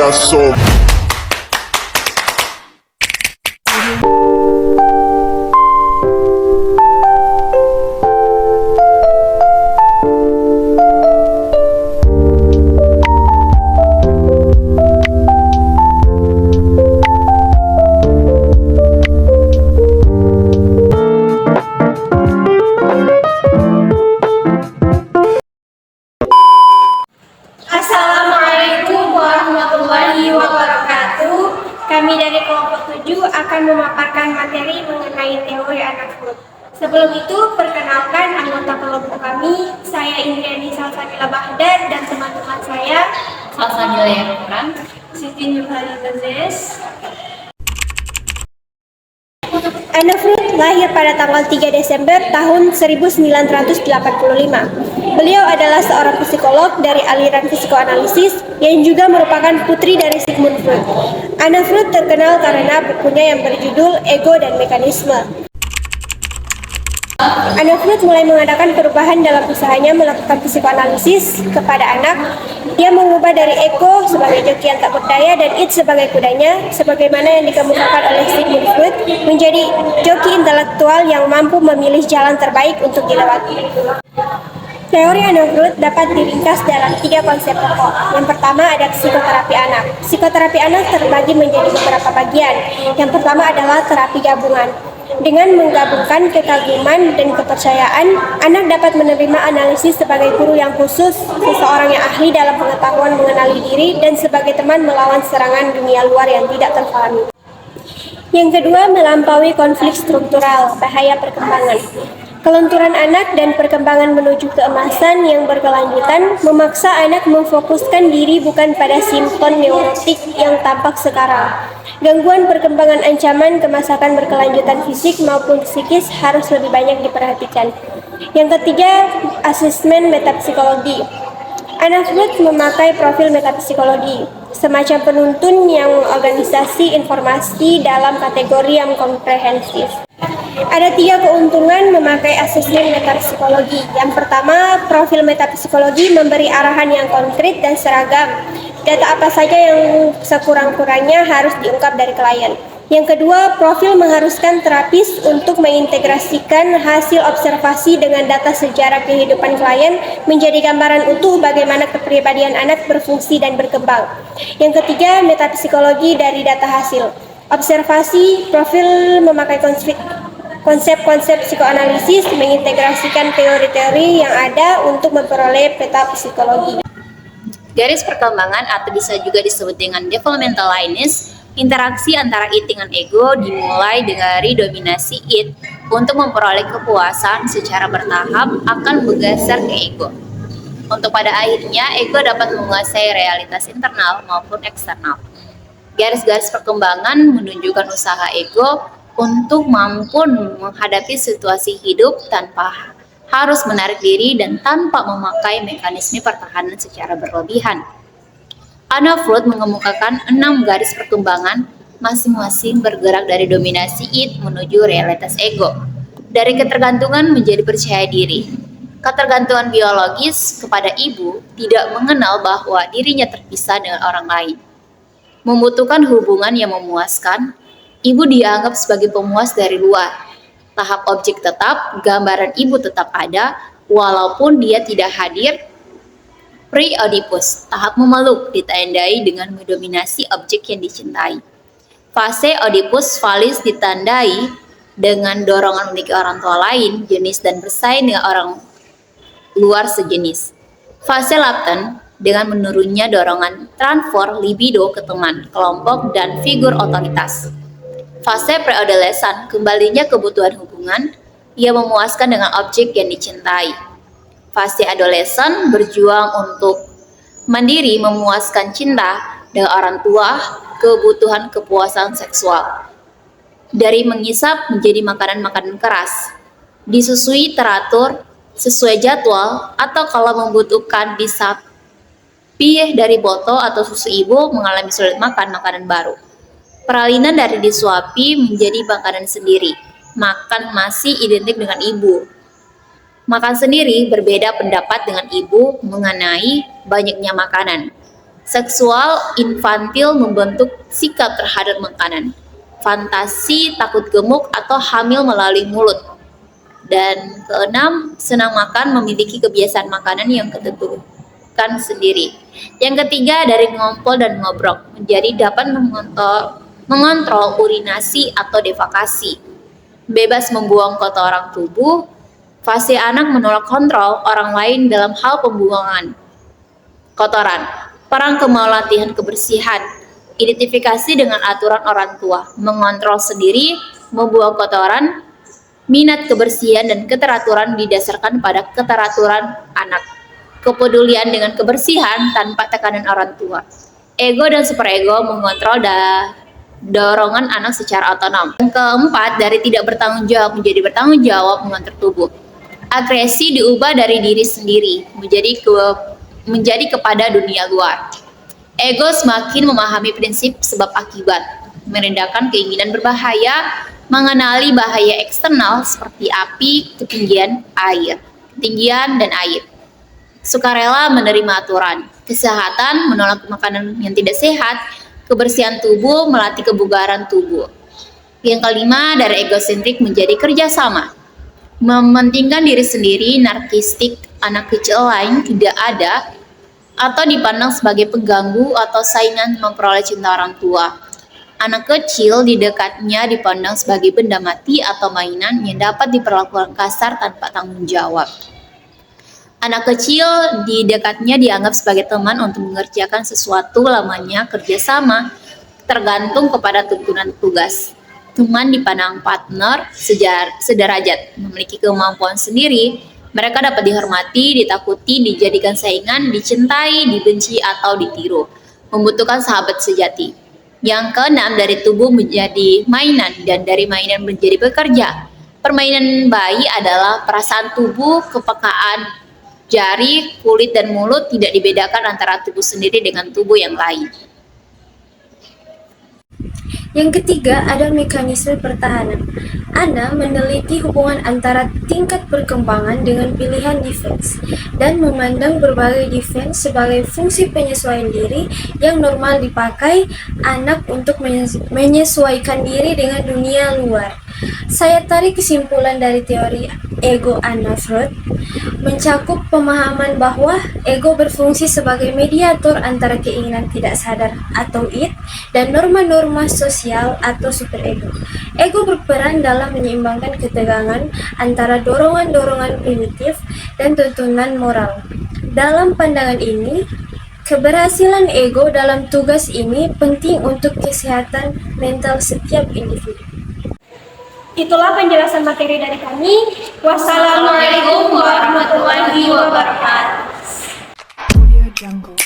payaso. Assalamualaikum warahmatullahi wabarakatuh. Kami dari kelompok 7 akan memaparkan materi mengenai teori anak Freud. Sebelum itu, perkenalkan anggota kelompok kami. Saya Indriani Salsabila Bahdar dan teman-teman saya Salsabila Yanuran, Siti Nurhani Gazes. Anna Freud lahir pada tanggal 3 Desember tahun 1985. Beliau adalah seorang psikolog dari aliran psikoanalisis yang juga merupakan putri dari Sigmund Freud. Anna Freud terkenal karena bukunya yang berjudul Ego dan Mekanisme. Anna Freud mulai mengadakan perubahan dalam usahanya melakukan psikoanalisis kepada anak. Dia mengubah dari ego sebagai joki yang tak berdaya dan id sebagai kudanya, sebagaimana yang dikemukakan oleh Sigmund Freud, menjadi joki intelektual yang mampu memilih jalan terbaik untuk dilewati. Teori Anna Freud dapat diringkas dalam 3 konsep pokok. Yang pertama ada psikoterapi anak. Psikoterapi anak terbagi menjadi beberapa bagian. Yang pertama adalah terapi gabungan. Dengan menggabungkan kekaguman dan kepercayaan, anak dapat menerima analisis sebagai guru yang khusus, seseorang yang ahli dalam pengetahuan mengenali diri, dan sebagai teman melawan serangan dunia luar yang tidak terpahami. Yang kedua, melampaui konflik struktural, bahaya perkembangan. Kelenturan anak dan perkembangan menuju keemasan yang berkelanjutan memaksa anak memfokuskan diri bukan pada simptom neurotik yang tampak sekarang. Gangguan perkembangan ancaman kemasakan berkelanjutan fisik maupun psikis harus lebih banyak diperhatikan. Yang ketiga, asesmen metapsikologi. Anna Freud memakai profil metapsikologi, semacam penuntun yang organisasi informasi dalam kategori yang komprehensif. Ada 3 keuntungan memakai asesmen metapsikologi. Yang pertama, profil metapsikologi memberi arahan yang konkret dan seragam. Data apa saja yang sekurang-kurangnya harus diungkap dari klien. Yang kedua, profil mengharuskan terapis untuk mengintegrasikan hasil observasi dengan data sejarah kehidupan klien menjadi gambaran utuh bagaimana kepribadian anak berfungsi dan berkembang. Yang ketiga, metapsikologi dari data hasil. Observasi profil memakai konsep-konsep psikoanalisis mengintegrasikan teori-teori yang ada untuk memperoleh peta psikologi. garis perkembangan atau bisa juga disebut dengan developmental lines, interaksi antara id dengan ego dimulai dari dominasi id untuk memperoleh kepuasan secara bertahap akan bergeser ke ego. Untuk pada akhirnya, ego dapat menguasai realitas internal maupun eksternal. Garis-garis perkembangan menunjukkan usaha ego untuk mampu menghadapi situasi hidup tanpa harus menarik diri dan tanpa memakai mekanisme pertahanan secara berlebihan. Anna Freud mengemukakan 6 garis perkembangan, masing-masing bergerak dari dominasi id menuju realitas ego, dari ketergantungan menjadi percaya diri. Ketergantungan biologis kepada ibu tidak mengenal bahwa dirinya terpisah dengan orang lain. Membutuhkan hubungan yang memuaskan, ibu dianggap sebagai pemuas dari luar. Tahap objek tetap, gambaran ibu tetap ada, walaupun dia tidak hadir. Pre-Oedipus, tahap memeluk, ditandai dengan mendominasi objek yang dicintai. Fase Oedipus Valis ditandai dengan dorongan memiliki orang tua lain, jenis dan bersaing dengan orang luar sejenis. Fase Latent dengan menurunnya dorongan transfer libido ke teman, kelompok, dan figur otoritas. Fase preadolescent, kembalinya kebutuhan hubungan, ia memuaskan dengan objek yang dicintai. Fase adolescent, berjuang untuk mandiri, memuaskan cinta dengan orang tua, kebutuhan kepuasan seksual. Dari mengisap menjadi makanan-makanan keras, disusui teratur, sesuai jadwal, atau kalau membutuhkan disapi dari botol atau susu ibu mengalami sulit makan makanan baru. Peralinan dari disuapi menjadi makanan sendiri. Makan masih identik dengan ibu. Makan sendiri berbeda pendapat dengan ibu mengenai banyaknya makanan. Seksual infantil membentuk sikap terhadap makanan. Fantasi takut gemuk atau hamil melalui mulut. Dan keenam, senang makan memiliki kebiasaan makanan yang ketentukan sendiri. Yang ketiga, dari ngompol dan ngobrol menjadi dapat mengontrol urinasi atau defekasi. Bebas membuang kotoran tubuh. Fase anak menolak kontrol orang lain dalam hal pembuangan kotoran. Perang kemau latihan kebersihan. Identifikasi dengan aturan orang tua. Mengontrol sendiri, membuang kotoran, minat kebersihan dan keteraturan didasarkan pada keteraturan anak. Kepedulian dengan kebersihan tanpa tekanan orang tua. Ego dan superego mengontrol dorongan anak secara otonom. Yang keempat, dari tidak bertanggung jawab menjadi bertanggung jawab mengontrol tubuh. Agresi diubah dari diri sendiri menjadi kepada dunia luar. Ego semakin memahami prinsip sebab akibat, merendahkan keinginan berbahaya, mengenali bahaya eksternal seperti api, ketinggian dan air. Sukarela menerima aturan, kesehatan, menolak makanan yang tidak sehat, kebersihan tubuh, melatih kebugaran tubuh. Yang kelima, dari egosentrik menjadi kerjasama, mementingkan diri sendiri, narkistik, anak kecil lain tidak ada, atau dipandang sebagai pengganggu atau saingan memperoleh cinta orang tua. Anak kecil di dekatnya dipandang sebagai benda mati atau mainan yang dapat diperlakukan kasar tanpa tanggung jawab. Anak kecil di dekatnya dianggap sebagai teman untuk mengerjakan sesuatu, lamanya kerjasama, tergantung kepada tuntunan tugas. Teman dipandang partner sederajat, memiliki kemampuan sendiri. Mereka dapat dihormati, ditakuti, dijadikan saingan, dicintai, dibenci, atau ditiru. Membutuhkan sahabat sejati. Yang keenam, dari tubuh menjadi mainan dan dari mainan menjadi bekerja. Permainan bayi adalah perasaan tubuh, kepekaan jari, kulit, dan mulut tidak dibedakan antara tubuh sendiri dengan tubuh yang lain. Yang ketiga, ada mekanisme pertahanan. Ana meneliti hubungan antara tingkat perkembangan dengan pilihan defense dan memandang berbagai defense sebagai fungsi penyesuaian diri yang normal dipakai anak untuk menyesuaikan diri dengan dunia luar. Saya tarik kesimpulan dari teori ego Anna Freud, mencakup pemahaman bahwa ego berfungsi sebagai mediator antara keinginan tidak sadar atau id dan norma-norma sosial atau superego. Ego berperan dalam menyeimbangkan ketegangan antara dorongan-dorongan primitif dan tuntunan moral. Dalam pandangan ini, keberhasilan ego dalam tugas ini penting untuk kesehatan mental setiap individu. Itulah penjelasan materi dari kami. Wassalamualaikum warahmatullahi wabarakatuh. Audio Jungle.